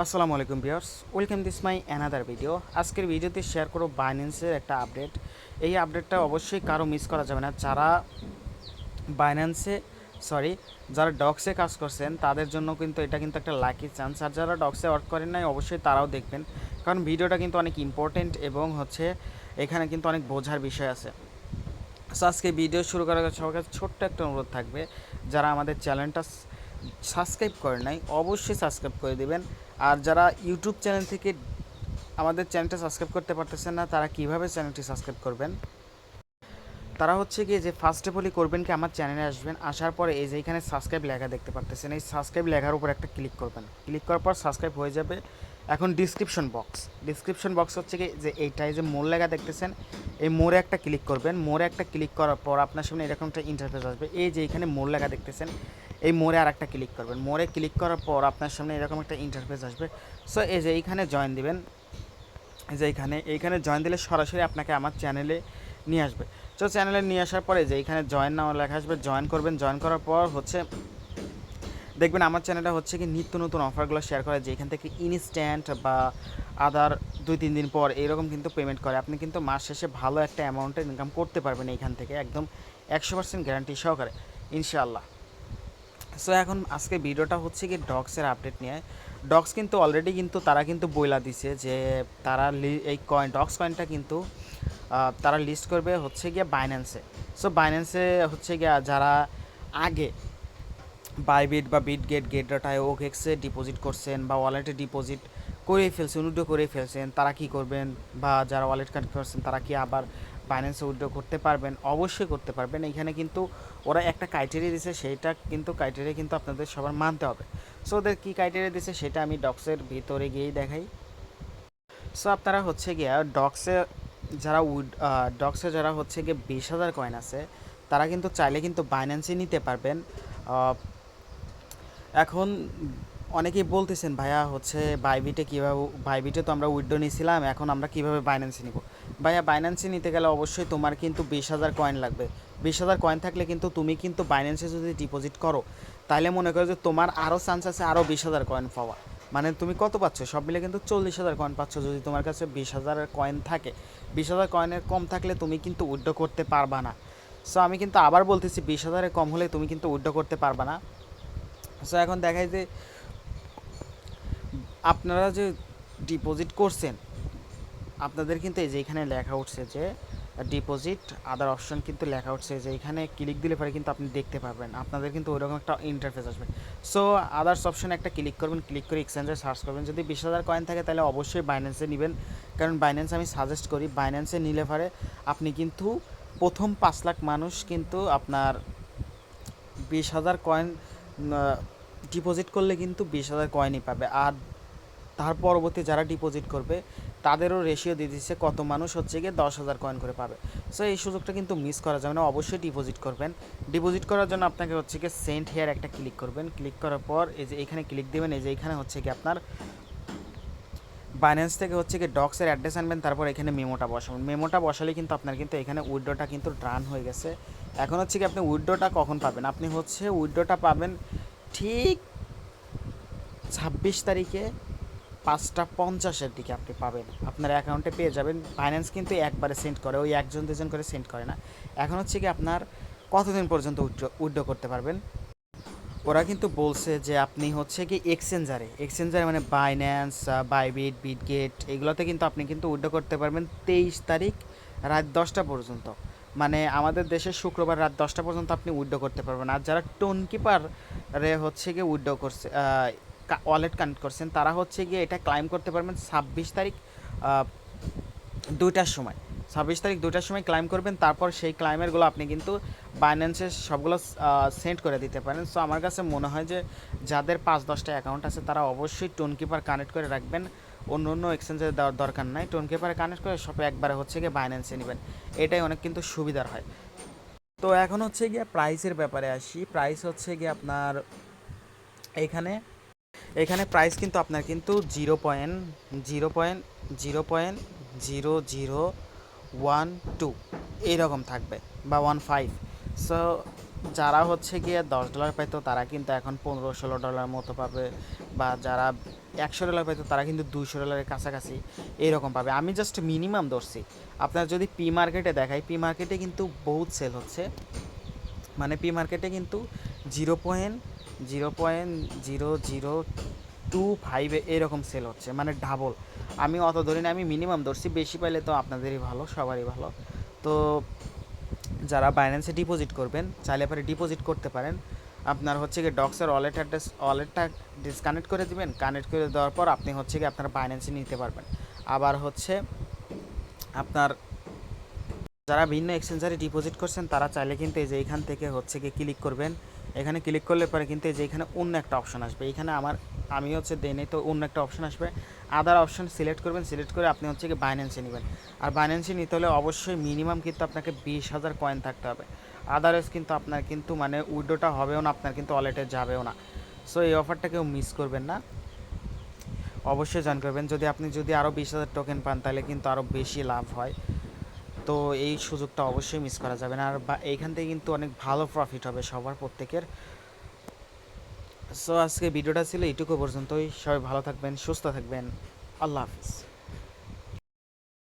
আসসালামু আলাইকুম viewers, welcome this my another video. আজকের ভিডিওতে শেয়ার করব বাইন্যান্সের একটা আপডেট। এই আপডেটটা অবশ্যই কারো মিস করা যাবে না। যারা বাইন্যান্সে সরি যারা ডক্সে কাজ করছেন তাদের জন্য কিন্তু এটা কিন্তু একটা লাকি চান্স। আর যারা ডক্সে ওয়ার্ক করেন নাই অবশ্যই তারাও দেখবেন, কারণ ভিডিওটা কিন্তু অনেক ইম্পর্টেন্ট এবং এখানে কিন্তু অনেক বোঝার বিষয় আছে। সো আজকে ভিডিও শুরু করার আগে সবার কাছে ছোট্ট একটা অনুরোধ থাকবে, যারা আমাদের চ্যানেলটা সাবস্ক্রাইব করেন নাই অবশ্যই সাবস্ক্রাইব করে দেবেন। আর যারা ইউটিউব চ্যানেল থেকে আমাদের চ্যানেলটা সাবস্ক্রাইব করতে পারতেছেন না, তারা কিভাবে চ্যানেলটি সাবস্ক্রাইব করবেন? তারা হচ্ছে গিয়ে যে ফার্স্ট অফ অলই করবেন কি, আমার চ্যানেলে আসবেন, আসার পরে এই যে এখানে সাবস্ক্রাইব লেখা দেখতে পারতেছেন, এই সাবস্ক্রাইব লেখার উপর একটা ক্লিক করবেন। ক্লিক করার পর সাবস্ক্রাইব হয়ে যাবে। এখন ডিসক্রিপশন বক্স হচ্ছে কি যে এইটাই যে মোর লেখা দেখতেছেন, এই মোড়ে একটা ক্লিক করবেন। মোড়ে একটা ক্লিক করার পর আপনার সামনে এরকম একটা ইন্টারফেস আসবে। এই যে এখানে মোর লেখা দেখতেছেন, এই মোড়ে আর একটা ক্লিক করবেন। মোড়ে ক্লিক করার পর আপনার সামনে এরকম একটা ইন্টারফেস আসবে। সো এই যে এইখানে জয়েন দিবেন। যে এইখানে জয়েন দিলে সরাসরি আপনাকে আমার চ্যানেলে নিয়ে আসবে। তো চ্যানেলে নিয়ে আসার পরে যে এইখানে জয়েন নাও লেখা আসবে, জয়েন করবেন। জয়েন করার পর দেখবেন আমার চ্যানেলটা হচ্ছে কি নিত্য নতুন অফারগুলো শেয়ার করে, যে এখান থেকে ইনস্ট্যান্ট বা আদার 2-3 দিন পর এরকম কিন্তু পেমেন্ট করে। আপনি কিন্তু মাস শেষে ভালো একটা অ্যামাউন্টের ইনকাম করতে পারবেন এইখান থেকে, একদম 100% গ্যারান্টি সহকারে ইনশাআল্লাহ। সো এখন আজকে ভিডিওটা হচ্ছে কি ডক্সের আপডেট নিয়ে। ডক্স কিন্তু অলরেডি কিন্তু তারা কিন্তু বইলা দিছে যে তারা এই ডক্স কয়েনটা কিন্তু তারা লিস্ট করবে হচ্ছে গিয়ে বাইন্যান্সে। সো বাইন্যান্সে হচ্ছে গিয়ে যারা আগে বাইবিট বা বিটগেট, গেটডাটায়, ওকেক্সে ডিপোজিট করছেন বা ওয়ালেটে ডিপোজিট করে ফেলছেন, উইথড্র করে ফেলছেন, তারা কি করবেন? বা যারা ওয়ালেট কানেক্ট করছেন তারা কি আবার বাইন্যান্সে উইথড্র করতে পারবেন? অবশ্যই করতে পারবেন। এখানে কিন্তু ওরা একটা ক্রাইটেরিয়া দিয়েছে, সেইটা কিন্তু ক্রাইটেরিয়া কিন্তু আপনাদের সবার মানতে হবে। সো ওদের কী ক্রাইটেরিয়া দিয়েছে সেটা আমি ডক্সের ভিতরে গিয়েই দেখাই। সো আপনারা হচ্ছে গিয়ে যারা ডক্সে যারা হচ্ছে গিয়ে 20,000 কয়েন আছে, তারা কিন্তু চাইলে কিন্তু বাইন্যান্সে নিতে পারবেন। এখন অনেকেই বলতেছেন ভাইয়া হচ্ছে বাইবিটে তো আমরা উইথড্র নিয়েছিলাম, এখন আমরা কিভাবে বাইন্যান্সে নিব? ভাইয়া বাইন্যান্সে নিতে গেলে অবশ্যই তোমার কিন্তু 20,000 কয়েন লাগবে। 20,000 কয়েন থাকলে কিন্তু তুমি কিন্তু বাইন্যান্সে যদি ডিপোজিট করো, তাহলে মনে করো যে তোমার আরও চান্স আছে আরও 20,000 কয়েন পাওয়া। মানে তুমি কত পাচ্ছ? সব মিলে কিন্তু 40,000 কয়েন পাচ্ছ যদি তোমার কাছে 20,000 কয়েন থাকে। 20,000 কয়েনের কম থাকলে তুমি কিন্তু উইথড্র করতে পারবা না। সো আমি কিন্তু আবার বলতেছি, 20,000-এর কম হলে তুমি কিন্তু উইথড্র করতে পারবা না। সো এখন দেখায় যে আপনারা যে ডিপোজিট করছেন, আপনাদের কিন্তু এই যে এখানে লেখা উঠছে যে ডিপোজিট আদার অপশন কিন্তু লেখা উঠছে, যে এখানে ক্লিক দিলে পরে কিন্তু আপনি দেখতে পারবেন, আপনাদের কিন্তু ওইরকম একটা ইন্টারফেস আসবে। সো আদার্স অপশনে একটা ক্লিক করবেন, ক্লিক করে এক্সচেঞ্জে সার্চ করবেন। যদি 20,000 কয়েন থাকে তাহলে অবশ্যই বাইন্যান্সে নেবেন, কারণ বাইন্যান্স আমি সাজেস্ট করি। বাইন্যান্সে নিলে পরে আপনি কিন্তু প্রথম 5 লাখ মানুষ কিন্তু আপনার 20,000 কয়েন ডিপোজিট করলে কিন্তু 20,000 কয়েনই পাবে। আর তার পরবর্তী যারা ডিপোজিট করবে তাদেরও রেশিও দিয়ে দিচ্ছে, কত মানুষ হচ্ছে গিয়ে 10,000 কয়েন করে পাবে। সো এই সুযোগটা কিন্তু মিস করা যাবে না, অবশ্যই ডিপোজিট করবেন। ডিপোজিট করার জন্য আপনাকে হচ্ছে গিয়ে সেন্ড হেয়ার একটা ক্লিক করবেন। ক্লিক করার পর এই যে এখানে ক্লিক দেবেন। এই যে এখানে হচ্ছে গিয়ে আপনার বাইন্যান্স থেকে হচ্ছে গিয়ে ডক্সের অ্যাড্রেস আনবেন, তারপর এখানে মেমোটা বসাবেন। মেমোটা বসালে কিন্তু আপনার কিন্তু এখানে উইথড্রটা কিন্তু রান হয়ে গেছে। এখন হচ্ছে কি আপনি উইথড্রটা কখন পাবেন? আপনি হচ্ছে উইথড্রটা পাবেন ঠিক 26 তারিখে 5টা 50-এর দিকে আপনি পাবেন, আপনার অ্যাকাউন্টে পেয়ে যাবেন। ফাইন্যান্স কিন্তু একবারে সেন্ড করে, ওই 1-2 জন করে সেন্ড করে না। এখন হচ্ছে কি আপনার কতদিন পর্যন্ত উইথড্র করতে পারবেন? ওরা কিন্তু বলছে যে আপনি হচ্ছে কি এক্সচেঞ্জারে মানে বাইন্যান্স, বাইবিট, বিটগেট, এগুলোতে কিন্তু আপনি কিন্তু উইথড্র করতে পারবেন 23 তারিখ রাত 10টা পর্যন্ত। মানে আমাদের দেশে শুক্রবার রাত 10টা পর্যন্ত আপনি উইথড্র করতে পারবেন। আর যারা টোন কিপারে হচ্ছে গিয়ে উইথড্র করছে, ওয়ালেট কানেক্ট করছেন, তারা হচ্ছে গিয়ে এটা ক্লাইম করতে পারবেন 26 তারিখ 2টার সময়। 26 তারিখ 2টার সময় ক্লাইম করবেন। তারপর সেই ক্লাইমেরগুলো আপনি কিন্তু বাইন্যান্সে সবগুলো সেন্ড করে দিতে পারেন। সো আমার কাছে মনে হয় যে যাদের 5-10টা অ্যাকাউন্ট আছে তারা অবশ্যই টোন কিপার কানেক্ট করে রাখবেন, অন্য অন্য এক্সচেঞ্জে দেওয়ার দরকার নাই। টোন কিপারে কানেক্ট করে সব একবারে হচ্ছে গিয়ে বাইন্যান্সে নেবেন, এটাই অনেক কিন্তু সুবিধার হয়। তো এখন হচ্ছে গিয়ে প্রাইসের ব্যাপারে আসি। প্রাইস হচ্ছে গিয়ে আপনার এখানে এখানে প্রাইস কিন্তু আপনার কিন্তু 0.0.0.0012 এইরকম থাকবে, বা 15। সো যারা হচ্ছে গিয়ে $10 পাইতো তারা কিন্তু এখন $15-16 মতো পাবে, বা যারা $100 পাইতো তারা কিন্তু $200 কাছাকাছি এইরকম পাবে। আমি জাস্ট মিনিমাম ধরছি। আপনার যদি পি মার্কেটে দেখাই, পি মার্কেটে কিন্তু বহুত সেল হচ্ছে, মানে পি মার্কেটে কিন্তু 0.0.0025 এরকম সেল হচ্ছে, মানে ডাবল। আমি অত ধরি না, আমি মিনিমাম ধরছি, বেশি পাইলে তো আপনাদেরই ভালো, সবারই ভালো। তো যারা বাইন্যান্সে ডিপোজিট করবেন চাইলে পরে ডিপোজিট করতে পারেন। আপনার হচ্ছে কি ডক্সের ওয়ালেটটা ডিসকানেক্ট করে দিবেন, কানেক্ট করে দেওয়ার পর আপনি হচ্ছে কি আপনার বাইন্যান্সে নিতে পারবেন। আবার হচ্ছে আপনার যারা ভিন্ন এক্সচেঞ্জারে ডিপোজিট করছেন তারা চাইলে কিন্তু এই যে এইখান থেকে হচ্ছে কি ক্লিক করবেন, এখানে ক্লিক করলে পরে কিন্তু এই যে এখানে অন্য একটা অপশন আসবে, এখানে আমি হচ্ছে দেনে তো অন্য একটা অপশন আসবে, আদার অপশন সিলেক্ট করবেন, সিলেক্ট করে আপনি হচ্ছে কি বাইন্যান্সে নেবেন। আর বাইন্যান্সে নিতে হলে অবশ্যই মিনিমাম কিন্তু আপনাকে 20,000 কয়েন থাকতে হবে, আদারওয়াইজ কিন্তু আপনার কিন্তু মানে উইড্রোটা হবেও না, আপনার কিন্তু ওয়ালেটে যাবেও না। সো এই অফারটা কেউ মিস করবেন না, অবশ্যই জয়েন করবেন। যদি আরও 20,000 টোকেন পান তাহলে কিন্তু আরও বেশি লাভ হয়। তো এই সুযোগটা অবশ্যই মিস করা যাবে না। আর এইখান থেকে কিন্তু অনেক ভালো প্রফিট হবে সবার, প্রত্যেকের। সো আজকে ভিডিওটা ছিল এইটুকু পর্যন্তই। সবাই ভালো থাকবেন, সুস্থ থাকবেন। আল্লাহ হাফিজ।